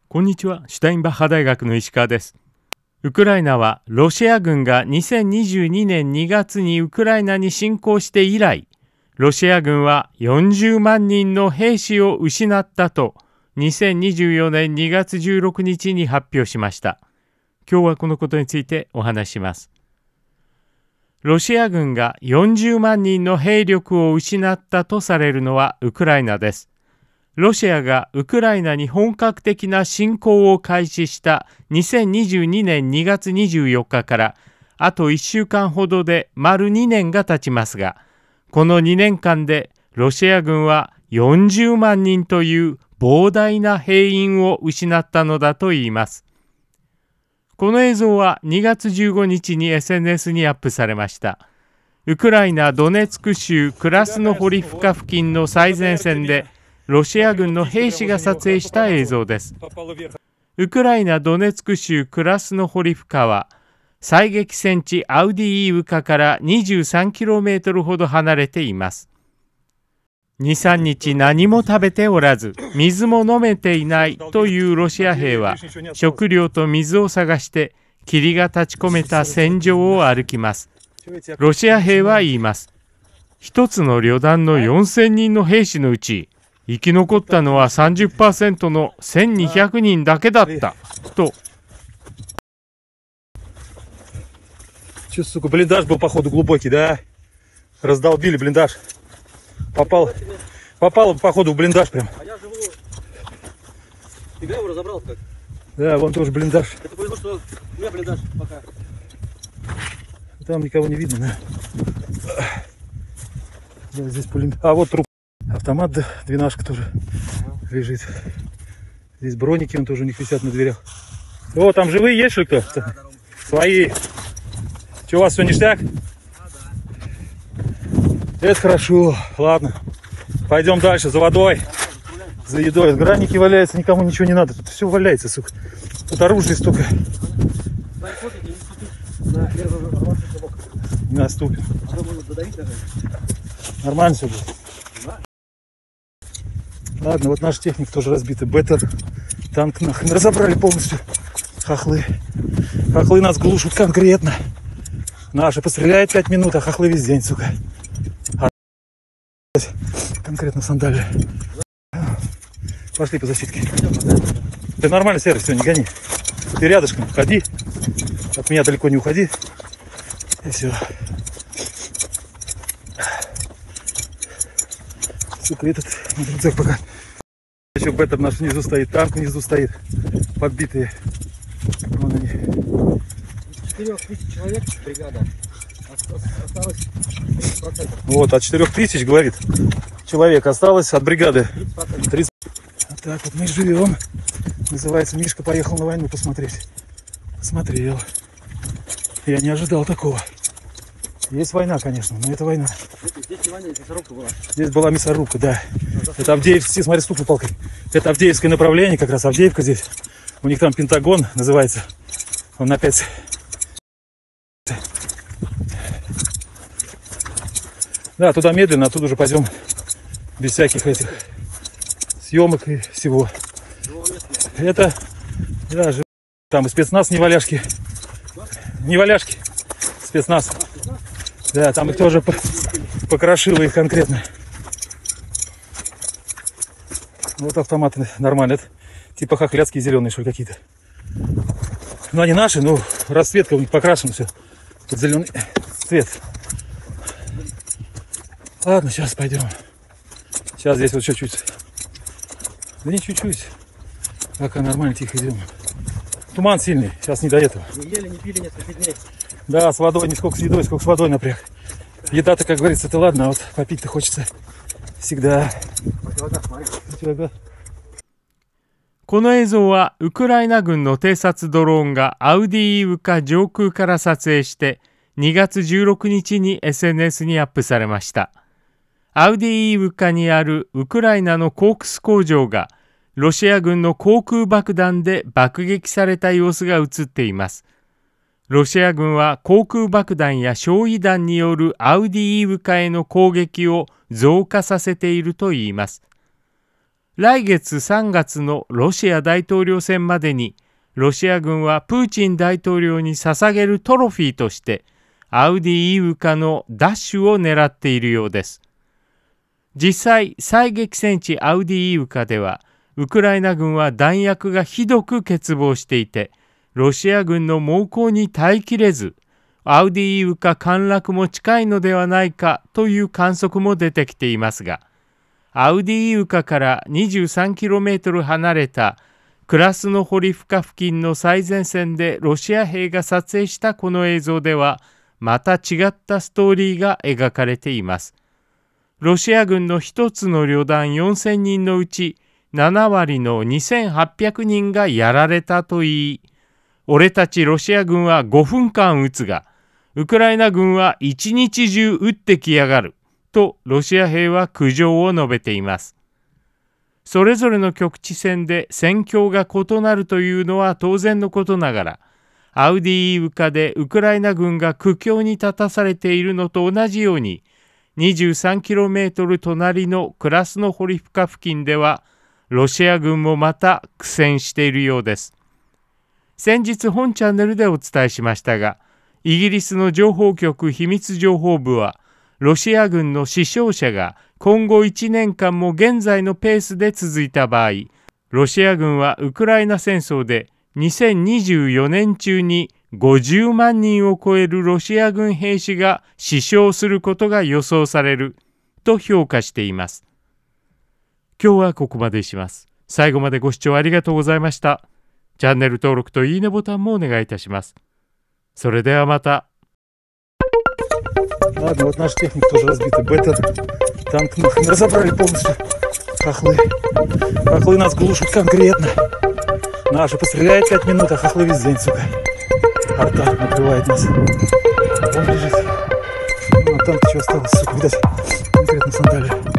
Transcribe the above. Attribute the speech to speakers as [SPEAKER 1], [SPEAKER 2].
[SPEAKER 1] こんにちは、シュタインバッハ大学の石川です。ウクライナはロシア軍が2022年2月にウクライナに侵攻して以来、ロシア軍は40万人の兵士を失ったと2024年2月16日に発表しました。今日はこのことについてお話しします。ロシア軍が40万人の兵力を失ったとされるのはウクライナです。ロシアがウクライナに本格的な侵攻を開始した2022年2月24日からあと1週間ほどで丸2年が経ちますが、この2年間でロシア軍は40万人という膨大な兵員を失ったのだといいます。この映像は2月15日に SNS にアップされました。ウクライナ・ドネツク州クラスノホリフカ付近の最前線でロシア軍の兵士が撮影した映像です。ウクライナ・ドネツク州クラスノホリフカは最激戦地アウディーイウカから 23km ほど離れています。2、3日何も食べておらず、水も飲めていないというロシア兵は、食料と水を探して霧が立ち込めた戦場を歩きます。ロシア兵は言います。一つの旅団の4000人の兵士のうち、生き残ったのは 30% の1200人だけだったと。
[SPEAKER 2] Че, сука, блиндаж был, походу, глубокий, да? Раздолбили блиндаж. Попал, походу, в блиндаж прям.
[SPEAKER 3] А я живу... Тебя его разобрал как?
[SPEAKER 2] Да, вон тоже блиндаж.
[SPEAKER 3] Это повезло, что у меня блиндаж пока.
[SPEAKER 2] Там никого не видно, да? Да, здесь пулемет. А вот труп. Автомат, да, двенашка тоже лежит. Здесь броники, он тоже у них висят на дверях. О, там живые есть, что ли, кто?
[SPEAKER 3] Да,
[SPEAKER 2] свои. Че, у вас все ништяк? Это хорошо. Ладно. Пойдем дальше, за водой, за едой. Граники валяются, никому ничего не надо. Тут все валяется, сука. Тут оружие столько. Не наступит. Нормально все будет. Ладно, вот наш техник тоже разбитый. Беттер. Танк нахрен разобрали полностью. Хохлы. Хохлы нас глушат конкретно. Наши постреляют 5 минут, а хохлы весь день, сука. Конкретно сандали. Пошли по защитке. Ты нормально, Серый, все, не гони. Ты рядышком ходи. От меня далеко не уходи. И все. Сука, этот рюкзак пока. Еще Беттер наш внизу стоит, танк внизу стоит. Подбитые. Вон они.
[SPEAKER 3] 4000 человек бригада. Осталось 30%.
[SPEAKER 2] Вот, от 4000, говорит, человек осталось от бригады. 30%. Вот так вот мы живем. Называется, Мишка поехал на войну посмотреть. Смотрел. Я не ожидал такого. Есть война, конечно, но это война.
[SPEAKER 3] Здесь не война, здесь мясорубка была.
[SPEAKER 2] Здесь была мясорубка, да. Это Авдеевское, смотри, стукнул палкой. Это Авдеевское направление, как раз Авдеевка здесь. У них там Пентагон называется. Он опять... Да, туда медленно, оттуда уже пойдем без всяких этих съемок и всего. Это, да, там и спецназ неваляшки. Неваляшки, спецназ. Да, там их тоже покрошило их конкретно. Вот автоматы нормально. Это типа хохлядские зеленые, что ли, какие-то. Ну, они наши, но расцветка у них покрашена все. Тут зеленый цвет. Ладно, сейчас пойдем. Сейчас здесь вот чуть-чуть. Да не чуть-чуть. Пока нормально, тихо идем. Туман сильный, сейчас не до этого.
[SPEAKER 3] Не ели, не пили несколько дней.
[SPEAKER 2] Да, с водой, не сколько с едой, сколько с водой напряг. Еда-то, как говорится, это ладно, а вот попить-то хочется всегда.
[SPEAKER 1] この映像はウクライナ軍の偵察ドローンがアウディーイウカ上空から撮影して2月16日に SNS にアップされました。アウディーイウカにあるウクライナのコークス工場がロシア軍の航空爆弾で爆撃された様子が映っています。ロシア軍は航空爆弾や焼夷弾によるアウディーイウカへの攻撃を増加させているといいます。来月3月のロシア大統領選までに、ロシア軍はプーチン大統領に捧げるトロフィーとして、アウディイウカの奪取を狙っているようです。実際、最激戦地アウディイウカでは、ウクライナ軍は弾薬がひどく欠乏していて、ロシア軍の猛攻に耐えきれず、アウディイウカ陥落も近いのではないかという観測も出てきていますが、アウディイウカから 23km 離れたクラスノホリフカ付近の最前線でロシア兵が撮影したこの映像では、また違ったストーリーが描かれています。ロシア軍の一つの旅団4000人のうち7割の2800人がやられたといい、俺たちロシア軍は5分間撃つが、ウクライナ軍は一日中撃ってきやがるとロシア兵は苦情を述べています。それぞれの局地戦で戦況が異なるというのは当然のことながら、アウディイウカでウクライナ軍が苦境に立たされているのと同じように、23km 隣のクラスノホリフカ付近では、ロシア軍もまた苦戦しているようです。先日本チャンネルでお伝えしましたが、イギリスの情報局秘密情報部は、ロシア軍の死傷者が今後1年間も現在のペースで続いた場合、ロシア軍はウクライナ戦争で2024年中に50万人を超えるロシア軍兵士が死傷することが予想されると評価しています。今日はここまでします。最後までご視聴ありがとうございました。チャンネル登録といいねボタンもお願いいたします。それではまた。
[SPEAKER 2] Ладно, вот наша техника тоже разбита. Бета-танк мы разобрали полностью. Хохлы. Хохлы нас глушат конкретно. Наши постреляют 5 минут, а хохлы весь день, сука. Арта накрывает нас. Он лежит. Ну, танк еще осталось, сука, видать, конкретно сандали.